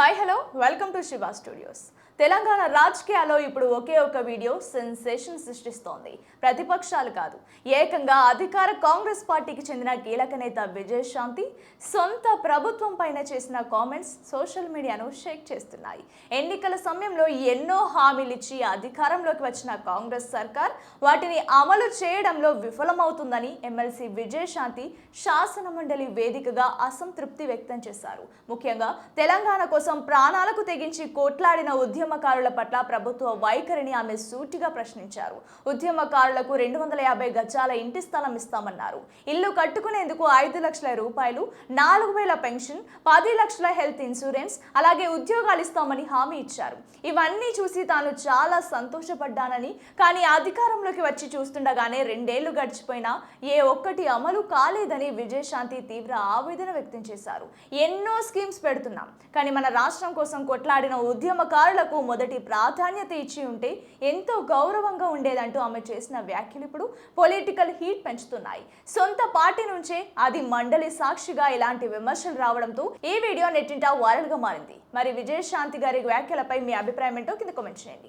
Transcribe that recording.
Hi hello welcome to Shiva studios. Telangana రాజకీయాల్లో ఇప్పుడు ఒకే ఒక వీడియో సెన్సేషన్ సృష్టిస్తోంది. ప్రతిపక్షాలు కాదు, ఏకంగా అధికార కాంగ్రెస్ పార్టీకి చెందిన కీలక నేత విజయశాంతి సొంత ప్రభుత్వం పైన చేసిన కామెంట్స్ సోషల్ మీడియాను షేక్ చేస్తున్నాయి. ఎన్నికల సమయంలో ఎన్నో హామీలిచ్చి అధికారంలోకి వచ్చిన కాంగ్రెస్ సర్కార్ వాటిని అమలు చేయడంలో విఫలమవుతుందని ఎమ్మెల్సీ విజయశాంతి శాసనమండలి వేదికగా అసంతృప్తి వ్యక్తం చేశారు. ముఖ్యంగా తెలంగాణ కోసం ప్రాణాలకు తెగించి కోట్లాడిన ఉద్యమకారుల పట్ల ప్రభుత్వ వైఖరిని ఆమె సూటిగా ప్రశ్నించారు. ఉద్యమకారులకు 250 గజాల ఇంటి స్థలం ఇస్తామన్నారు. ఇల్లు కట్టుకునేందుకు 5 లక్షల రూపాయలు, 4000 పెన్షన్, 10 లక్షల హెల్త్ ఇన్సూరెన్స్, అలాగే ఉద్యోగాలు ఇస్తామని హామీ ఇచ్చారు. ఇవన్నీ చూసి తాను చాలా సంతోషపడ్డానని, కానీ అధికారంలోకి వచ్చి చూస్తుండగానే 2 ఏళ్లు గడిచిపోయినా ఏ ఒక్కటి అమలు కాలేదని విజయశాంతి తీవ్ర ఆవేదన వ్యక్తం చేశారు. ఎన్నో స్కీమ్స్ పెడుతున్నాం, కానీ మన రాష్ట్రం కోసం కొట్లాడిన ఉద్యమకారులకు మొదటి ప్రాధాన్యత ఇచ్చి ఉంటే ఎంతో గౌరవంగా ఉండేదంటూ ఆమె చేసిన వ్యాఖ్యలు ఇప్పుడు పొలిటికల్ హీట్ పెంచుతున్నాయి. సొంత పార్టీ నుంచే అది మండలి సాక్షిగా ఇలాంటి విమర్శలు రావడంతో ఈ వీడియో నెట్టింట వైరల్ గా మారింది. మరి విజయశాంతి గారి వ్యాఖ్యలపై మీ అభిప్రాయం ఏంటో కింద కామెంట్ చేయండి.